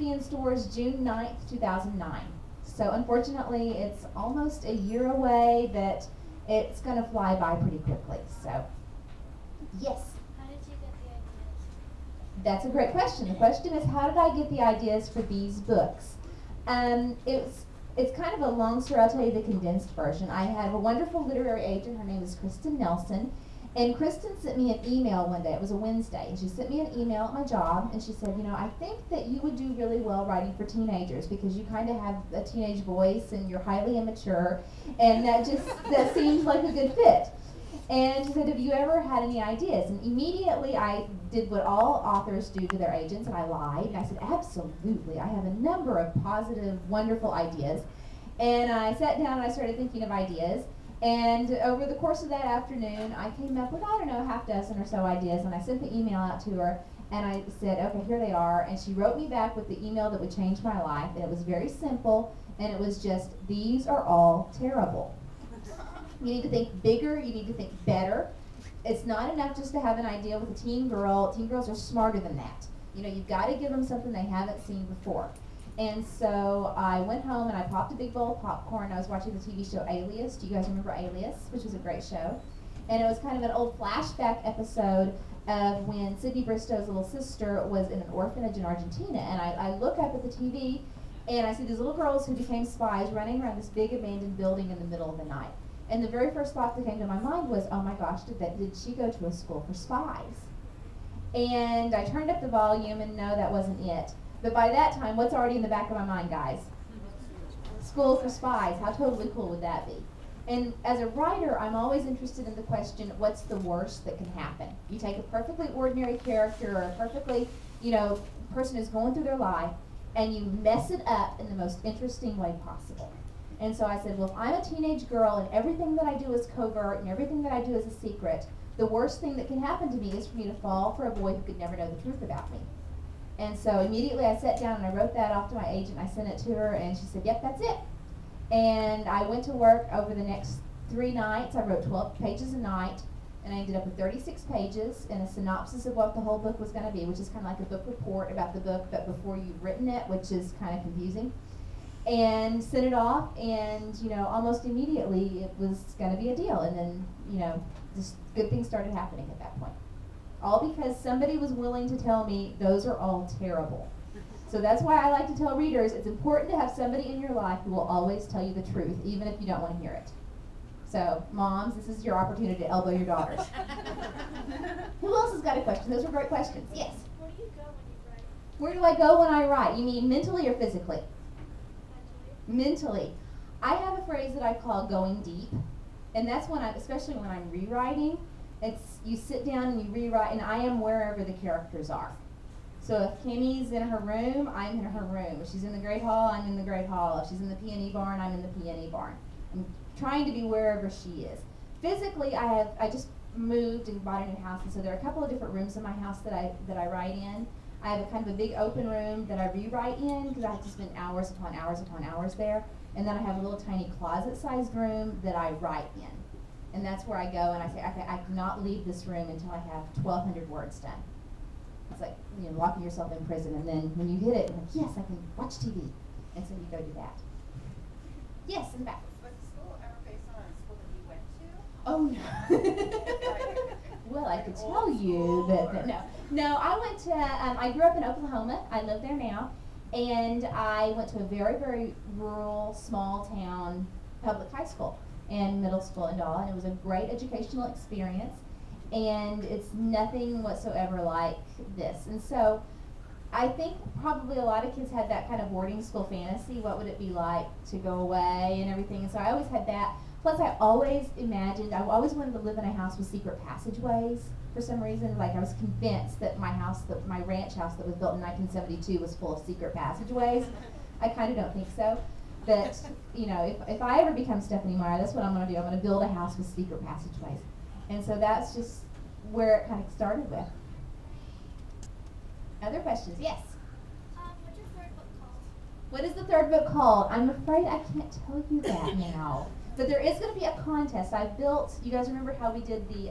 be in stores June 9th, 2009. So unfortunately, it's almost a year away, but it's going to fly by pretty quickly. So, yes? How did you get the ideas? That's a great question. The question is, how did I get the ideas for these books? It's kind of a long story. I'll tell you the condensed version. I have a wonderful literary agent. Her name is Kristen Nelson. And Kristen sent me an email one day. It was a Wednesday. And she sent me an email at my job. And she said, you know, I think that you would do really well writing for teenagers because you kind of have a teenage voice and you're highly immature. And that seems like a good fit. And she said, have you ever had any ideas? And immediately I did what all authors do to their agents, and I lied. And I said, absolutely. I have a number of positive, wonderful ideas. And I sat down and I started thinking of ideas. And over the course of that afternoon, I came up with, I don't know, half dozen or so ideas. And I sent the email out to her. And I said, okay, here they are. And she wrote me back with the email that would change my life. And it was very simple. And it was just, these are all terrible. You need to think bigger, you need to think better. It's not enough just to have an idea with a teen girl. Teen girls are smarter than that. You know, you've got to give them something they haven't seen before. And so I went home and I popped a big bowl of popcorn. I was watching the TV show Alias. Do you guys remember Alias? Which was a great show. And it was kind of an old flashback episode of when Sydney Bristow's little sister was in an orphanage in Argentina. And I look up at the TV and I see these little girls who became spies running around this big abandoned building in the middle of the night. And the very first thought that came to my mind was, oh my gosh, did she go to a school for spies? And I turned up the volume, and no, that wasn't it. But by that time, what's already in the back of my mind, guys? School for spies. How totally cool would that be? And as a writer, I'm always interested in the question, what's the worst that can happen? You take a perfectly ordinary character or a perfectly, person who's going through their life, and you mess it up in the most interesting way possible. And so I said, well, if I'm a teenage girl and everything that I do is covert and everything that I do is a secret, the worst thing that can happen to me is for me to fall for a boy who could never know the truth about me. And so immediately I sat down and I wrote that off to my agent. I sent it to her and she said, yep, that's it. And I went to work over the next 3 nights. I wrote 12 pages a night, and I ended up with 36 pages and a synopsis of what the whole book was going to be, which is kind of like a book report about the book, but before you've written it, which is kind of confusing. And sent it off, and almost immediately it was going to be a deal. And then just good things started happening at that point. All because somebody was willing to tell me those are all terrible. So that's why I like to tell readers it's important to have somebody in your life who will always tell you the truth, even if you don't want to hear it. So moms, this is your opportunity to elbow your daughters. Who else has got a question? Those are great questions. Yes? Where do you go when you write? Where do I go when I write? You mean mentally or physically? Mentally. I have a phrase that I call going deep, and that's when especially when I'm rewriting, it's you sit down and you rewrite, and I am wherever the characters are. So if Kimmy's in her room, I'm in her room. If she's in the Great Hall, I'm in the Great Hall. If she's in the peony barn, I'm in the peony barn. I'm trying to be wherever she is. Physically, I just moved and bought a new house, and so there are a couple of different rooms in my house that I write in. I have a kind of a big open room that I rewrite in because I have to spend hours upon hours upon hours there. And then I have a little tiny closet-sized room that I write in. And that's where I go and I say, okay, I cannot leave this room until I have 1,200 words done. It's like locking yourself in prison. And then when you hit it, you're like, yes, I can watch TV. And so you go do that. Yes, in the back. Was the school ever based on a school that you went to? Oh, no. Well, I could tell you that no. No, I went to, I grew up in Oklahoma. I live there now. And I went to a very, very rural, small town public high school and middle school and all. And it was a great educational experience. And it's nothing whatsoever like this. And so I think probably a lot of kids had that kind of boarding school fantasy. What would it be like to go away and everything? And so I always had that. Plus, I always wanted to live in a house with secret passageways for some reason. Like, I was convinced that my ranch house that was built in 1972 was full of secret passageways. I kind of don't think so. But, if I ever become Stephanie Meyer, that's what I'm going to do. I'm going to build a house with secret passageways. And so that's just where it kind of started with. Other questions? Yes? What's your third book called? What is the third book called? I'm afraid I can't tell you that now. But there is going to be a contest. I've built, you guys remember how we did the,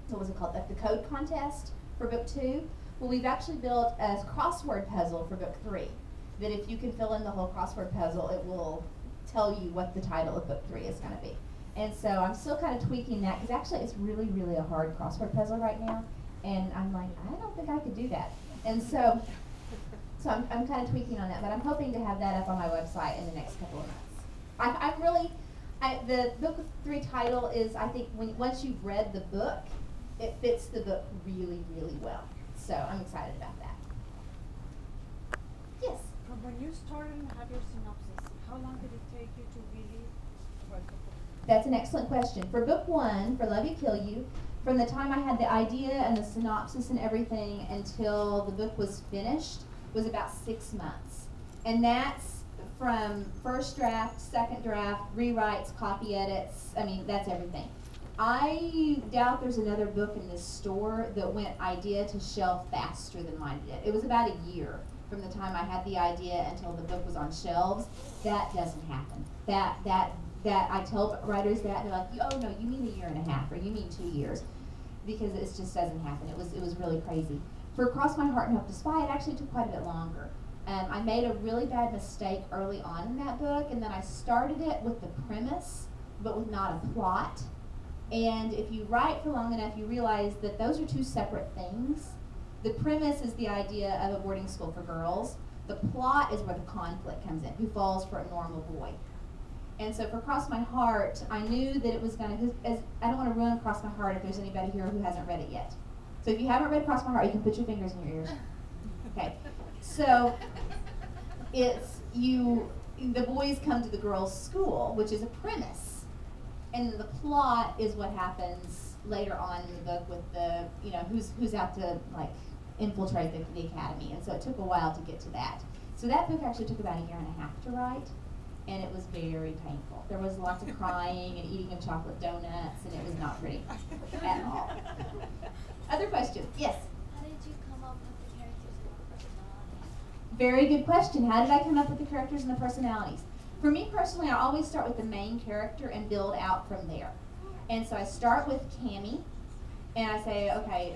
what was it called, the code contest for book 2? Well, we've actually built a crossword puzzle for book 3. That if you can fill in the whole crossword puzzle, it will tell you what the title of book 3 is going to be. And so I'm still kind of tweaking that, because actually it's really, really a hard crossword puzzle right now. And I'm like, I don't think I could do that. And so I'm kind of tweaking on that, but I'm hoping to have that up on my website in the next couple of months. The book 3 title is, I think, once you've read the book, it fits the book really, really well. So I'm excited about that. Yes? From when you started and have your synopsis, how long did it take you to really write the book? That's an excellent question. For book 1, for Love You Kill You, from the time I had the idea and the synopsis and everything until the book was finished was about 6 months. And that's from first draft, second draft, rewrites, copy edits. I mean, that's everything. I doubt there's another book in this store that went idea to shelf faster than mine did. It was about a year from the time I had the idea until the book was on shelves. That doesn't happen. That I tell writers that, and they're like, oh no, you mean a year and a half, or you mean 2 years, because it just doesn't happen. It was really crazy. For Cross My Heart and Hope to Spy, it actually took quite a bit longer. I made a really bad mistake early on in that book, and then I started it with the premise, but with not a plot. And if you write for long enough, you realize that those are 2 separate things. The premise is the idea of a boarding school for girls. The plot is where the conflict comes in, who falls for a normal boy. And so for Cross My Heart, I knew that it was going to, I don't want to ruin Cross My Heart if there's anybody here who hasn't read it yet. So if you haven't read Cross My Heart, you can put your fingers in your ears. Okay. So the boys come to the girls' school, which is a premise. And the plot is what happens later on in the book with the, who's out to, like, infiltrate the academy. And so it took a while to get to that. So that book actually took about a year and a half to write. And it was very painful. There was lots of crying and eating of chocolate donuts, and it was not pretty at all. Other questions? Yes? How did you come up with the characters and the personalities? Very good question. How did I come up with the characters and the personalities? For me personally, I always start with the main character and build out from there. And so I start with Cammie, and I say, okay,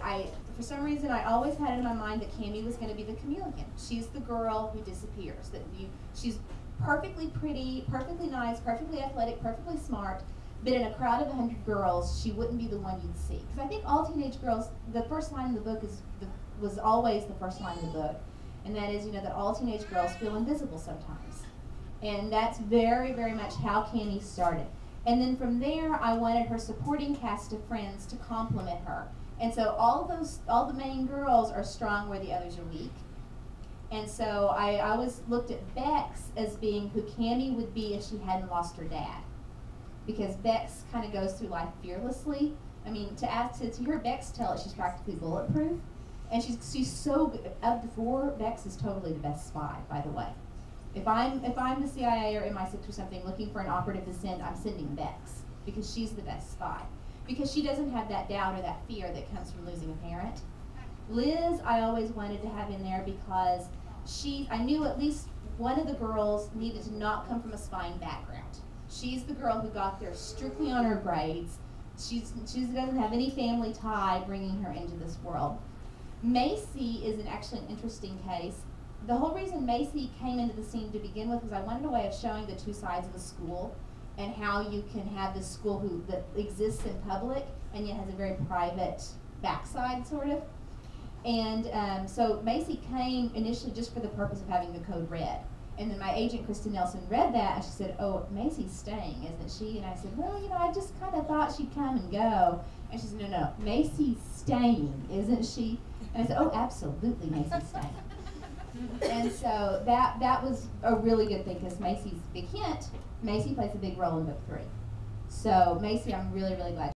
for some reason I always had in my mind that Cammie was going to be the chameleon. She's the girl who disappears. She's perfectly pretty, perfectly nice, perfectly athletic, perfectly smart, but in a crowd of 100 girls, she wouldn't be the one you'd see. Because I think all teenage girls, the first line in the book was always the first line in the book, and that is, that all teenage girls feel invisible sometimes. And that's very, very much how Cammie started. And then from there, I wanted her supporting cast of friends to complement her. And so all the main girls are strong where the others are weak. And so I always looked at Bex as being who Cammie would be if she hadn't lost her dad. Because Bex kind of goes through life fearlessly. I mean, to hear Bex tell it, she's practically bulletproof. And she's so good. Of the 4, Bex is totally the best spy, by the way. If I'm the CIA or MI6 or something looking for an operative to send, I'm sending Bex. Because she's the best spy. Because she doesn't have that doubt or that fear that comes from losing a parent. Liz, I always wanted to have in there because I knew at least one of the girls needed to not come from a spying background. She's the girl who got there strictly on her grades. She doesn't have any family tie bringing her into this world. Macy is actually an interesting case. The whole reason Macy came into the scene to begin with was I wanted a way of showing the 2 sides of the school and how you can have this school that exists in public and yet has a very private backside, sort of. And so Macy came initially just for the purpose of having the code read. And then my agent, Kristen Nelson, read that, and she said, oh, Macy's staying, isn't she? And I said, well, I just kind of thought she'd come and go. And she said, no, Macy's staying, isn't she? And I said, oh, absolutely, Macy's staying. And so that was a really good thing, because Macy's big hint, Macy plays a big role in book 3. So Macy, I'm really, really glad